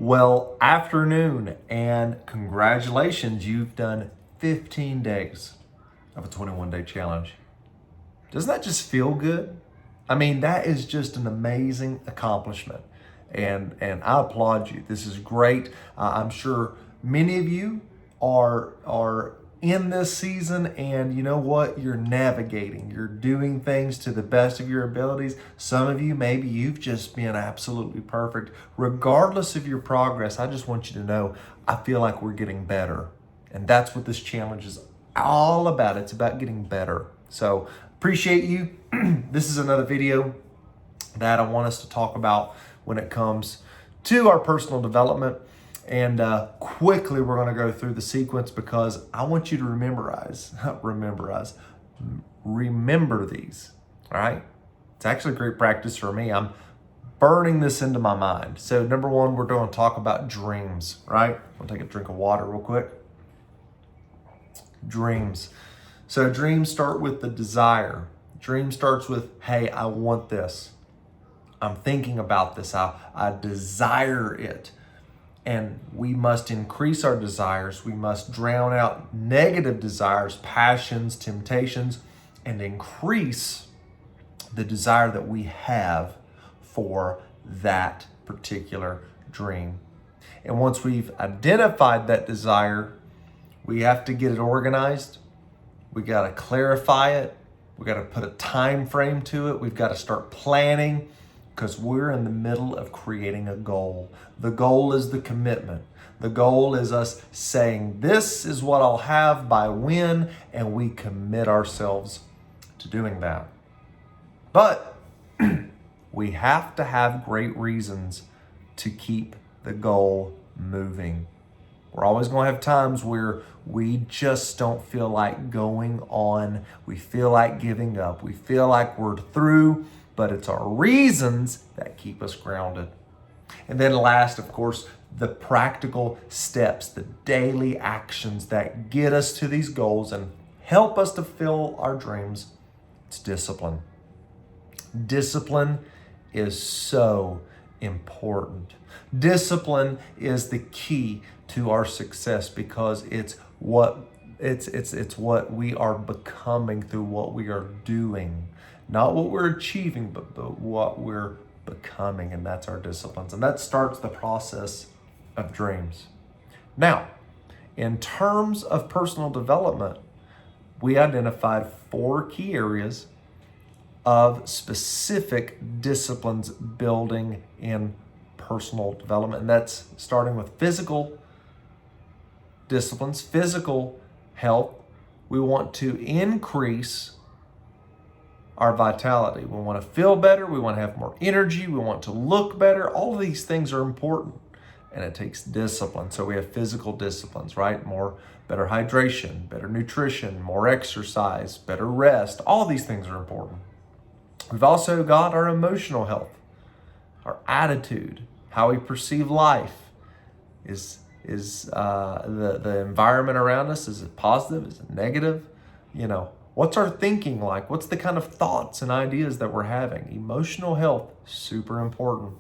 Well, afternoon, and congratulations, you've done 15 days of a 21-day challenge. Doesn't that just feel good? I mean, that is just an amazing accomplishment, and I applaud you. This is great. I'm sure many of you are in this season, and you know what? You're navigating. You're doing things to the best of your abilities. Some of you, maybe you've just been absolutely perfect. Regardless of your progress, I just want you to know, I feel like we're getting better. And that's what this challenge is all about. It's about getting better. So appreciate you. This is another video that I want us to talk about when it comes to our personal development. And quickly, we're going to go through the sequence because I want you to remember these. All right. It's actually great practice for me. I'm burning this into my mind. So number one, we're going to talk about dreams, right? I'll take a drink of water real quick. Dreams. So dreams start with the desire. Dream starts with, hey, I want this. I'm thinking about this. I desire it. And we must increase our desires. We must drown out negative desires, passions, temptations, and increase the desire that we have for that particular dream. And once we've identified that desire, we have to get it organized. We got to clarify it. We got to put a time frame to it. We've got to start planning, because we're in the middle of creating a goal. The goal is the commitment. The goal is us saying, this is what I'll have by when, and we commit ourselves to doing that. But we have to have great reasons to keep the goal moving. We're always going to have times where we just don't feel like going on. We feel like giving up. We feel like we're through. But it's our reasons that keep us grounded. And then last, of course, the practical steps, the daily actions that get us to these goals and help us to fill our dreams. It's discipline. Discipline is so important. Discipline is the key to our success, because it's what we are becoming through what we are doing. Not what we're achieving, but what we're becoming, and that's our disciplines. And that starts the process of dreams. Now, in terms of personal development, we identified 4 key areas of specific disciplines building in personal development. And that's starting with physical disciplines, physical health. We want to increase our vitality. We want to feel better. We want to have more energy. We want to look better. All of these things are important, and it takes discipline. So we have physical disciplines, right? Better hydration, better nutrition, more exercise, better rest. All these things are important. We've also got our emotional health, our attitude, how we perceive life. Is the environment around us, is it positive? Is it negative? What's our thinking like? What's the kind of thoughts and ideas that we're having? Emotional health, super important.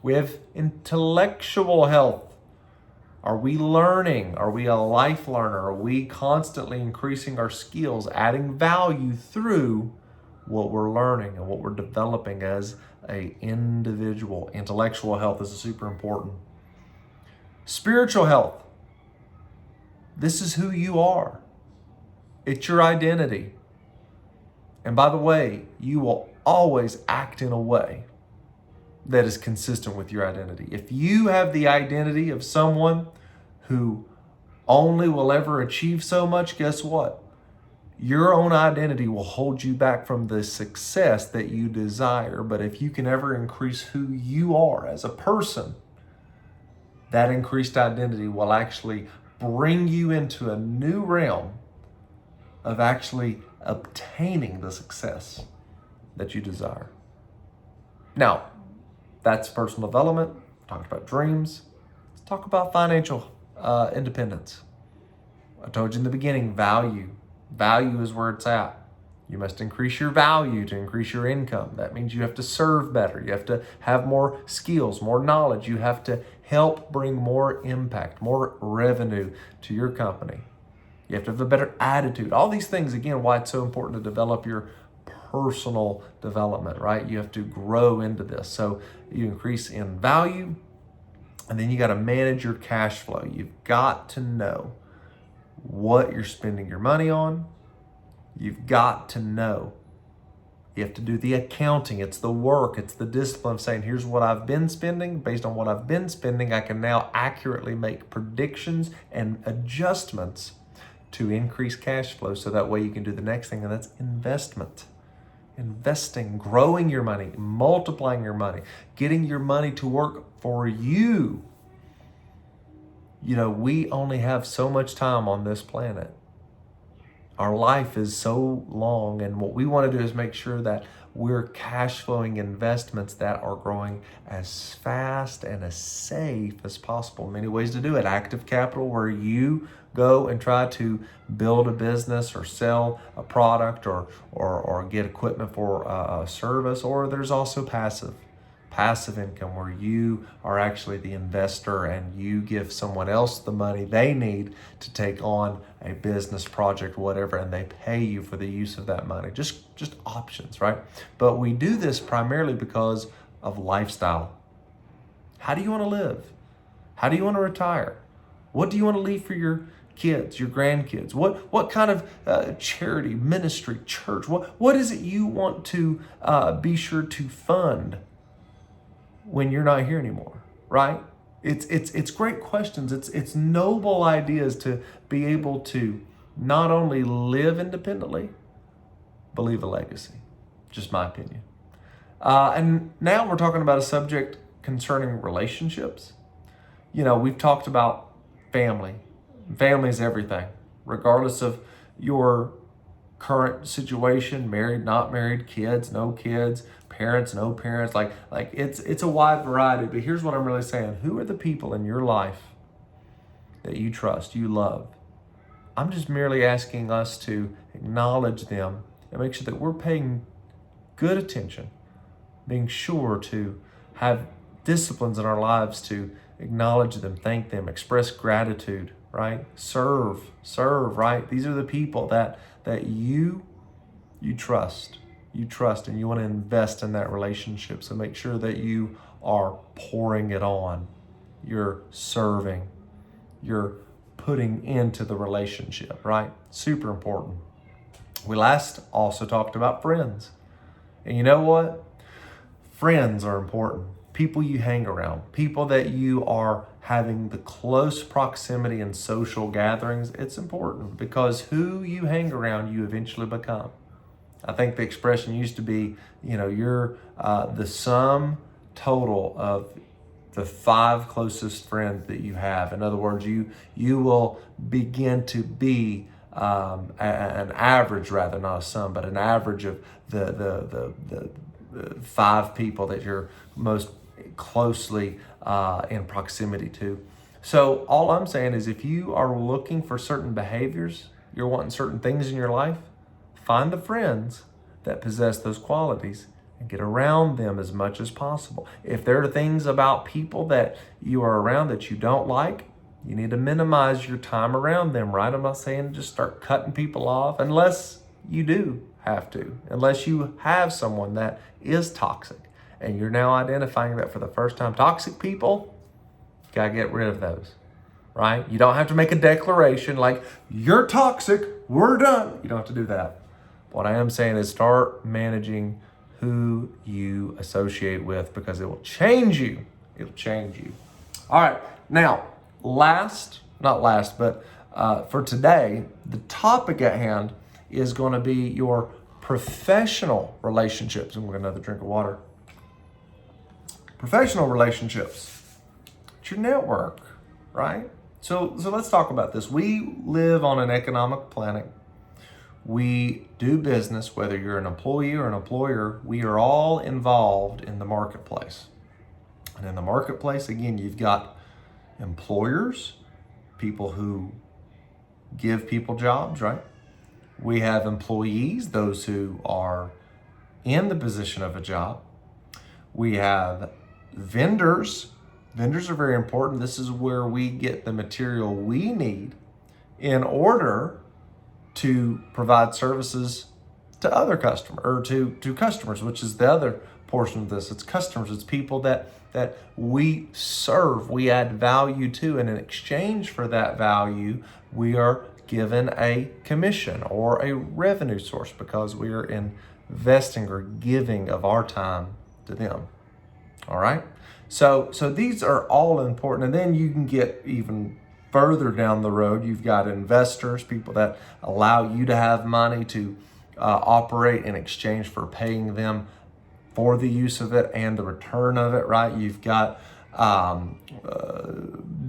We have intellectual health. Are we learning? Are we a life learner? Are we constantly increasing our skills, adding value through what we're learning and what we're developing as an individual? Intellectual health is super important. Spiritual health. This is who you are. It's your identity. And by the way, you will always act in a way that is consistent with your identity. If you have the identity of someone who only will ever achieve so much, guess what? Your own identity will hold you back from the success that you desire. But if you can ever increase who you are as a person, that increased identity will actually bring you into a new realm of actually obtaining the success that you desire. Now, that's personal development. We talked about dreams. Let's talk about financial independence. I told you in the beginning, value. Value is where it's at. You must increase your value to increase your income. That means you have to serve better. You have to have more skills, more knowledge. You have to help bring more impact, more revenue to your company. You have to have a better attitude. All these things, again, why it's so important to develop your personal development, right? You have to grow into this. So you increase in value, and then you got to manage your cash flow. You've got to know what you're spending your money on. You've got to know. You have to do the accounting. It's the work. It's the discipline of saying, here's what I've been spending. Based on what I've been spending, I can now accurately make predictions and adjustments to increase cash flow. So that way you can do the next thing, and that's investment. Investing, growing your money, multiplying your money, getting your money to work for you. We only have so much time on this planet. Our life is so long, and what we want to do is make sure that we're cash flowing investments that are growing as fast and as safe as possible. Many ways to do it. Active capital, where you go and try to build a business or sell a product or get equipment for a service. Or there's also passive income, where you are actually the investor and you give someone else the money they need to take on a business project, whatever, and they pay you for the use of that money. Just options, right? But we do this primarily because of lifestyle. How do you want to live? How do you want to retire? What do you want to leave for your kids, your grandkids? What kind of charity, ministry, church? What is it you want to be sure to fund when you're not here anymore, right? It's great questions. It's noble ideas to be able to not only live independently, but leave a legacy. Just my opinion. And now we're talking about a subject concerning relationships. We've talked about family. Family is everything, regardless of your current situation, married, not married, kids, no kids, parents, no parents. Like it's a wide variety. But here's what I'm really saying. Who are the people in your life that you trust, you love? I'm just merely asking us to acknowledge them and make sure that we're paying good attention, being sure to have disciplines in our lives to acknowledge them, thank them, express gratitude, right? Serve, right? These are the people that you trust, and you want to invest in that relationship. So make sure that you are pouring it on. You're serving. You're putting into the relationship, right? Super important. We last also talked about friends. And you know what? Friends are important. People you hang around, people that you are having the close proximity and social gatherings. It's important because who you hang around, you eventually become. I think the expression used to be, you're the sum total of the 5 closest friends that you have. In other words, you will begin to be an average, rather, not a sum, but an average of the 5 people that you're most closely in proximity to. So all I'm saying is, if you are looking for certain behaviors, you're wanting certain things in your life, find the friends that possess those qualities and get around them as much as possible. If there are things about people that you are around that you don't like, you need to minimize your time around them, right? I'm not saying just start cutting people off unless you do have to, unless you have someone that is toxic and you're now identifying that for the first time. Toxic people, you gotta get rid of those, right? You don't have to make a declaration like, you're toxic, we're done. You don't have to do that. What I am saying is start managing who you associate with, because it will change you. It'll change you. All right, now, for today, the topic at hand is going to be your professional relationships. And we're going to have another drink of water. Professional relationships. It's your network, right? So let's talk about this. We live on an economic planet. We do business, whether you're an employee or an employer. We are all involved in the marketplace. And in the marketplace, again, you've got employers, people who give people jobs, right? We have employees, those who are in the position of a job. We have vendors, Vendors are very important. This is where we get the material we need in order to provide services to other customers, or to customers, which is the other portion of this. It's customers. It's people that we serve, we add value to, and in exchange for that value, we are given a commission or a revenue source because we are investing or giving of our time to them. All right? So these are all important. And then you can get even further down the road. You've got investors, people that allow you to have money to operate in exchange for paying them for the use of it and the return of it, right? You've got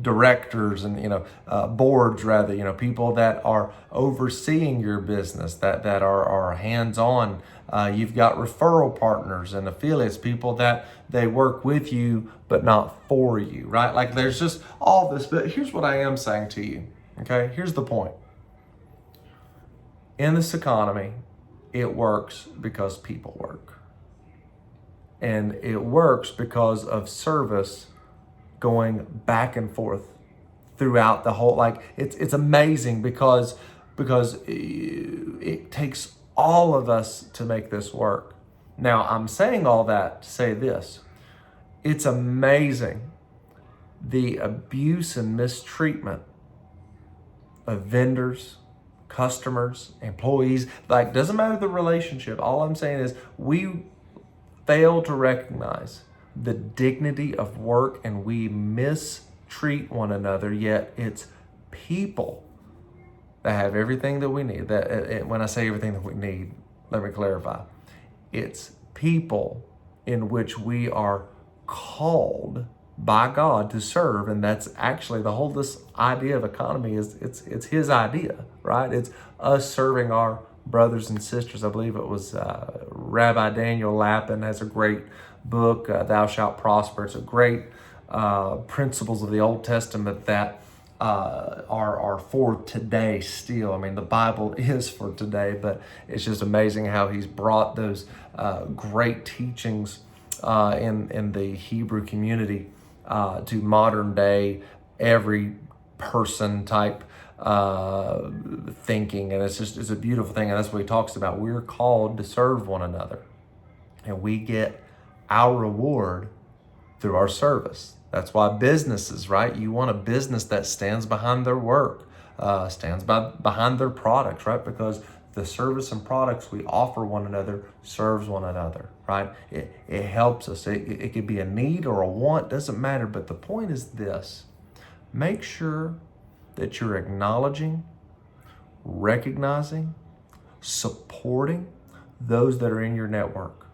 directors and boards, rather, people that are overseeing your business, that are hands-on. You've got referral partners and affiliates, people that they work with you but not for you, right? Like, there's just all this. But here's what I am saying to you, okay? Here's the point. In this economy, it works because people work. And it works because of service going back and forth throughout the whole, like, it's amazing because it takes all of us to make this work. Now, I'm saying all that to say this. It's amazing the abuse and mistreatment of vendors, customers, employees. Like, doesn't matter the relationship. All I'm saying is we fail to recognize the dignity of work, and we mistreat one another, yet it's people that have everything that we need. When I say everything that we need, let me clarify. It's people in which we are called by God to serve, and that's actually this idea of economy is it's His idea, right? It's us serving our brothers and sisters. I believe it was Rabbi Daniel Lapin has a great book, Thou Shalt Prosper. It's a great principles of the Old Testament that are for today still. I mean, the Bible is for today, but it's just amazing how he's brought those great teachings in the Hebrew community to modern day, every person type thinking. And it's a beautiful thing. And that's what he talks about. We're called to serve one another, and we get our reward through our service. That's why businesses, right? You want a business that stands behind their work, stands behind their products, right? Because the service and products we offer one another serves one another, right? It helps us. It could be a need or a want, doesn't matter. But the point is this: make sure that you're acknowledging, recognizing, supporting those that are in your network,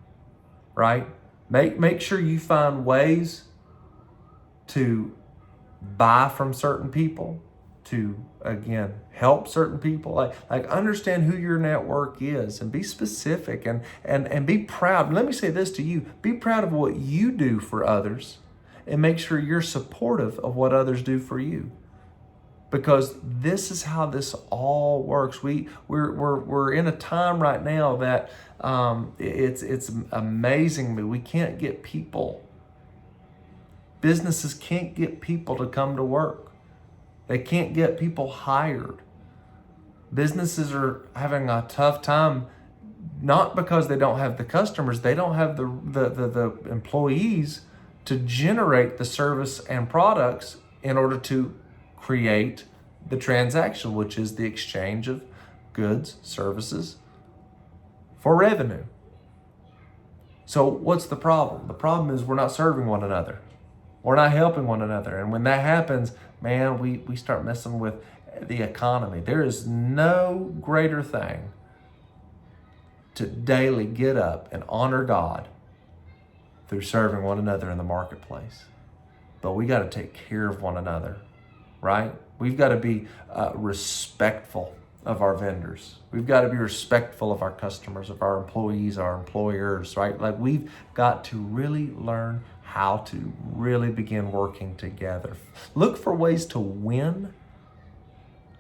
right? Make sure you find ways to buy from certain people, to, again, help certain people. Like understand who your network is and be specific and be proud. Let me say this to you: be proud of what you do for others, and make sure you're supportive of what others do for you. Because this is how this all works. We're in a time right now that it's amazing me. We can't get people. Businesses can't get people to come to work. They can't get people hired. Businesses are having a tough time, not because they don't have the customers. They don't have the employees to generate the service and products in order to create the transaction, which is the exchange of goods, services for revenue. So what's the problem? The problem is we're not serving one another. We're not helping one another. And when that happens, man, we start messing with the economy. There is no greater thing to daily get up and honor God through serving one another in the marketplace. But we got to take care of one another, right? We've got to be respectful of our vendors. We've got to be respectful of our customers, of our employees, our employers, right? Like, we've got to really learn how to really begin working together. Look for ways to win,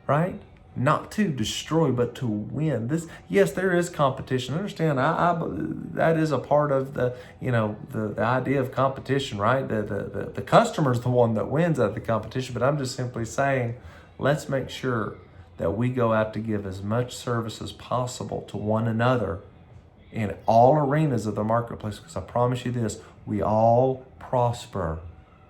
right? not to destroy, but to win. Yes, there is competition. Understand, that is a part of the idea of competition, right? The customer's the one that wins out of the competition. But I'm just simply saying, let's make sure that we go out to give as much service as possible to one another in all arenas of the marketplace. Because I promise you this, we all prosper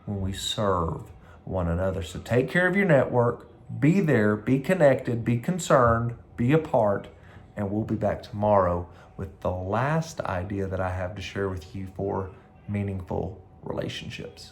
when we serve one another. So take care of your network. Be there, be connected, be concerned, be a part, and we'll be back tomorrow with the last idea that I have to share with you for meaningful relationships.